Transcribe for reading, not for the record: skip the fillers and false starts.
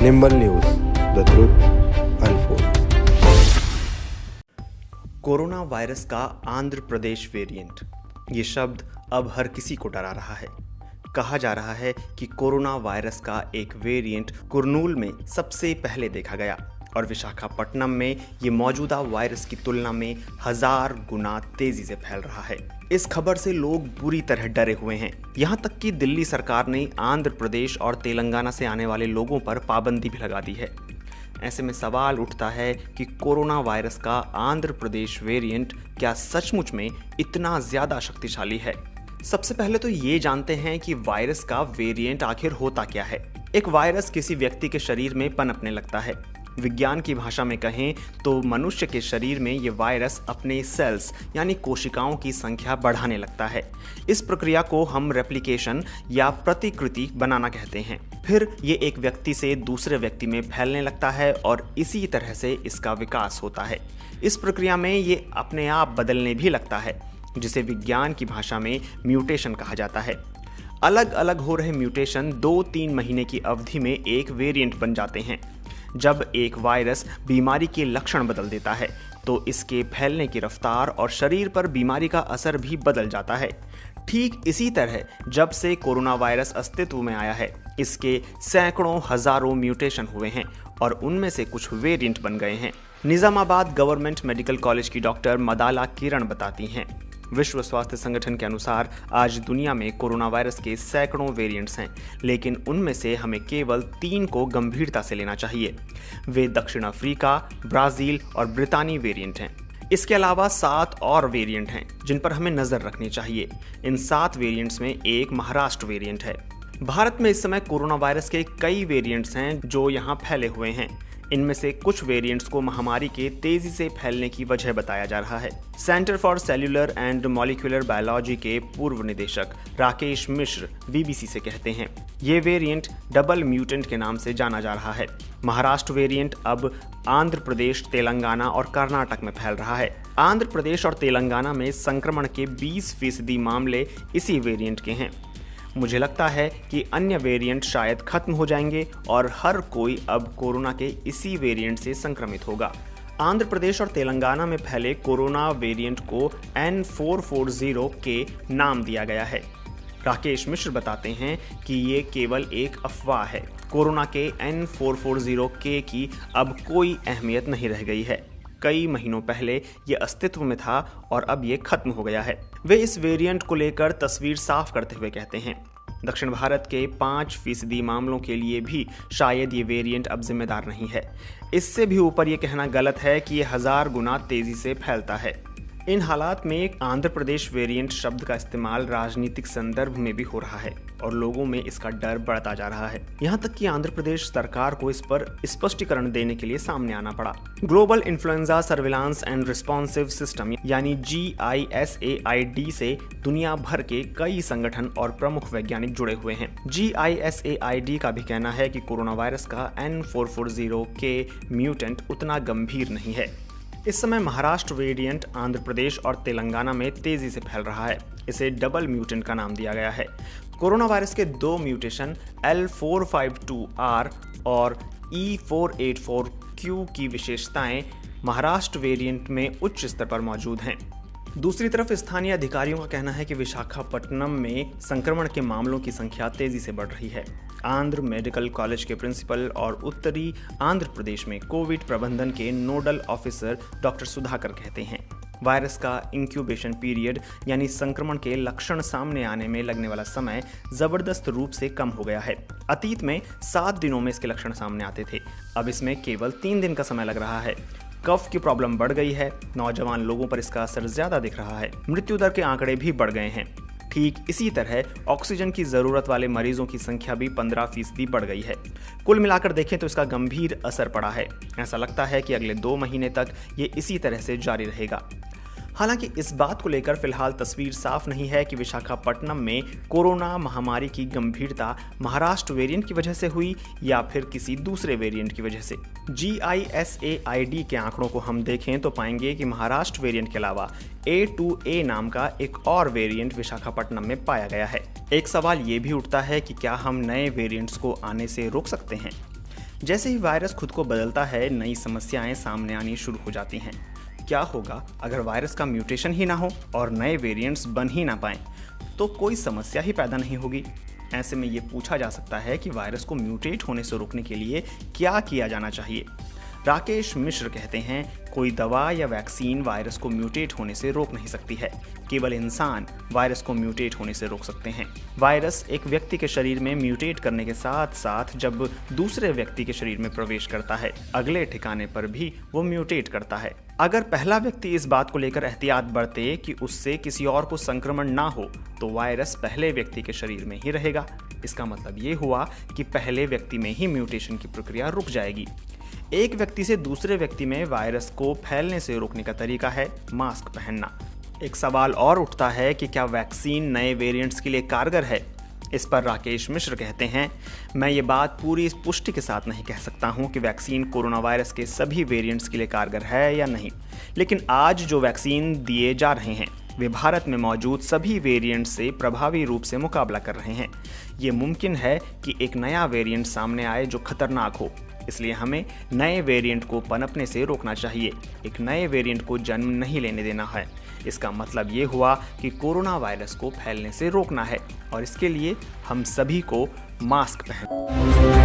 Nimble news, the truth unfold. Corona virus का Andhra Pradesh variant, ये शब्द अब हर किसी को डरा रहा है। कहा जा रहा है कि कोरोना वायरस का एक वेरिएंट कुर्नूल में सबसे पहले देखा गया और विशाखापट्टनम में ये मौजूदा वायरस की तुलना में 1000 गुना तेजी से फैल रहा है। इस खबर से लोग बुरी तरह डरे हुए हैं। यहाँ तक कि दिल्ली सरकार ने आंध्र प्रदेश और तेलंगाना से आने वाले लोगों पर पाबंदी भी लगा दी है। ऐसे में सवाल उठता है कि कोरोना वायरस का आंध्र प्रदेश वेरिएंट क्या सचमुच में इतना ज्यादा शक्तिशाली है? सबसे पहले तो ये जानते हैं कि वायरस का वेरिएंट आखिर होता क्या है। एक वायरस किसी व्यक्ति के शरीर में पनपने लगता है। विज्ञान की भाषा में कहें तो मनुष्य के शरीर में ये वायरस अपने सेल्स यानी कोशिकाओं की संख्या बढ़ाने लगता है। इस प्रक्रिया को हम रेप्लिकेशन या प्रतिकृति बनाना कहते हैं। फिर ये एक व्यक्ति से दूसरे व्यक्ति में फैलने लगता है और इसी तरह से इसका विकास होता है। इस प्रक्रिया में ये अपने आप बदलने भी लगता है, जिसे विज्ञान की भाषा में म्यूटेशन कहा जाता है। अलग अलग हो रहे म्यूटेशन 2-3 महीने की अवधि में एक वेरिएंट बन जाते हैं। जब एक वायरस बीमारी के लक्षण बदल देता है तो इसके फैलने की रफ्तार और शरीर पर बीमारी का असर भी बदल जाता है। ठीक इसी तरह जब से कोरोना वायरस अस्तित्व में आया है, इसके सैकड़ों हजारों म्यूटेशन हुए हैं और उनमें से कुछ वेरिएंट बन गए हैं। निजामाबाद गवर्नमेंट मेडिकल कॉलेज की डॉक्टर मदाला किरण बताती हैं, विश्व स्वास्थ्य संगठन के अनुसार आज दुनिया में कोरोना वायरस के सैकड़ों वेरिएंट्स हैं, लेकिन उनमें से हमें केवल 3 को गंभीरता से लेना चाहिए। वे दक्षिण अफ्रीका, ब्राजील और ब्रितानी वेरिएंट हैं। इसके अलावा 7 और वेरिएंट हैं जिन पर हमें नजर रखनी चाहिए। इन 7 वेरिएंट्स में एक महाराष्ट्र वेरिएंट है। भारत में इस समय कोरोना वायरस के कई वेरिएंट्स हैं जो यहाँ फैले हुए हैं। इनमें से कुछ वेरिएंट्स को महामारी के तेजी से फैलने की वजह बताया जा रहा है। Centre for cellular and molecular biology के पूर्व निदेशक राकेश मिश्र बीबीसी से कहते हैं, ये वेरिएंट डबल म्यूटेंट के नाम से जाना जा रहा है। महाराष्ट्र वेरिएंट अब आंध्र प्रदेश, तेलंगाना और कर्नाटक में फैल रहा है। आंध्र प्रदेश और तेलंगाना में संक्रमण के 20% मामले इसी वेरिएंट के हैं। मुझे लगता है कि अन्य वेरिएंट शायद खत्म हो जाएंगे और हर कोई अब कोरोना के इसी वेरिएंट से संक्रमित होगा। आंध्र प्रदेश और तेलंगाना में फैले कोरोना वेरिएंट को N440 के नाम दिया गया है। राकेश मिश्र बताते हैं कि ये केवल एक अफवाह है। कोरोना के N440 की अब कोई अहमियत नहीं रह गई है। कई महीनों पहले ये अस्तित्व में था और अब ये खत्म हो गया है। वे इस वेरिएंट को लेकर तस्वीर साफ करते हुए कहते हैं, दक्षिण भारत के 5% मामलों के लिए भी शायद ये वेरिएंट अब जिम्मेदार नहीं है। इससे भी ऊपर ये कहना गलत है कि ये 1000 गुना तेजी से फैलता है। इन हालात में आंध्र प्रदेश वेरिएंट शब्द का इस्तेमाल राजनीतिक संदर्भ में भी हो रहा है और लोगों में इसका डर बढ़ता जा रहा है। यहाँ तक कि आंध्र प्रदेश सरकार को इस पर स्पष्टीकरण देने के लिए सामने आना पड़ा। Global influenza surveillance and responsive system यानी GISAID से दुनिया भर के कई संगठन और प्रमुख वैज्ञानिक जुड़े हुए हैं। GISAID का भी कहना है कि कोरोना वायरस का N440 के म्यूटेंट उतना गंभीर नहीं है। इस समय महाराष्ट्र वेरिएंट आंध्र प्रदेश और तेलंगाना में तेजी से फैल रहा है। इसे डबल म्यूटेंट का नाम दिया गया है। कोरोना वायरस के 2 म्यूटेशन L452R और E484Q की विशेषताएं महाराष्ट्र वेरिएंट में उच्च स्तर पर मौजूद हैं। दूसरी तरफ स्थानीय अधिकारियों का कहना है कि विशाखापट्टनम में संक्रमण के मामलों की संख्या तेजी से बढ़ रही है। आंध्र मेडिकल कॉलेज के प्रिंसिपल और उत्तरी आंध्र प्रदेश में कोविड प्रबंधन के नोडल ऑफिसर डॉक्टर सुधाकर कहते हैं, वायरस का इंक्यूबेशन पीरियड यानी संक्रमण के लक्षण सामने आने में लगने वाला समय जबरदस्त रूप से कम हो गया है। अतीत में 7 दिनों में इसके लक्षण सामने आते थे, अब इसमें केवल 3 दिन का समय लग रहा है। कफ की प्रॉब्लम बढ़ गई है। नौजवान लोगों पर इसका असर ज्यादा दिख रहा है। मृत्यु दर के आंकड़े भी बढ़ गए हैं। ठीक इसी तरह ऑक्सीजन की जरूरत वाले मरीजों की संख्या भी 15% बढ़ गई है। कुल मिलाकर देखें तो इसका गंभीर असर पड़ा है। ऐसा लगता है कि अगले 2 महीने तक ये इसी तरह से जारी रहेगा। हालांकि इस बात को लेकर फिलहाल तस्वीर साफ नहीं है कि विशाखापट्टनम में कोरोना महामारी की गंभीरता महाराष्ट्र वेरिएंट की वजह से हुई या फिर किसी दूसरे वेरिएंट की वजह से। GISAID के आंकड़ों को हम देखें तो पाएंगे कि महाराष्ट्र वेरिएंट के अलावा A2A नाम का एक और वेरिएंट विशाखापट्टनम में पाया गया है। एक सवाल ये भी उठता है कि क्या हम नए वेरिएंट्स को आने से रोक सकते हैं? जैसे ही वायरस खुद को बदलता है, नई समस्याएं सामने आनी शुरू हो जाती हैं। क्या होगा अगर वायरस का म्यूटेशन ही ना हो और नए वेरिएंट्स बन ही ना पाएं? तो कोई समस्या ही पैदा नहीं होगी। ऐसे में ये पूछा जा सकता है कि वायरस को म्यूटेट होने से रोकने के लिए क्या किया जाना चाहिए। राकेश मिश्र कहते हैं, कोई दवा या वैक्सीन वायरस को म्यूटेट होने से रोक नहीं सकती है। केवल इंसान वायरस को म्यूटेट होने से रोक सकते हैं। वायरस एक व्यक्ति के शरीर में म्यूटेट करने के साथ साथ जब दूसरे व्यक्ति के शरीर में प्रवेश करता है, अगले ठिकाने पर भी वो म्यूटेट करता है। अगर पहला व्यक्ति इस बात को लेकर एहतियात बरते कि उससे किसी और को संक्रमण ना हो, तो वायरस पहले व्यक्ति के शरीर में ही रहेगा। इसका मतलब ये हुआ कि पहले व्यक्ति में ही म्यूटेशन की प्रक्रिया रुक जाएगी। एक व्यक्ति से दूसरे व्यक्ति में वायरस को फैलने से रोकने का तरीका है मास्क पहनना। एक सवाल और उठता है कि क्या वैक्सीन नए वेरिएंट्स के लिए कारगर है? इस पर राकेश मिश्र कहते हैं, मैं ये बात पूरी पुष्टि के साथ नहीं कह सकता हूँ कि वैक्सीन कोरोना वायरस के सभी वेरिएंट्स के लिए कारगर है या नहीं, लेकिन आज जो वैक्सीन दिए जा रहे हैं वे भारत में मौजूद सभी वेरिएंट्स से प्रभावी रूप से मुकाबला कर रहे हैं। ये मुमकिन है कि एक नया वेरिएंट सामने आए जो खतरनाक हो, इसलिए हमें नए वेरिएंट को पनपने से रोकना चाहिए। एक नए वेरिएंट को जन्म नहीं लेने देना है। इसका मतलब ये हुआ कि कोरोना वायरस को फैलने से रोकना है और इसके लिए हम सभी को मास्क पहनना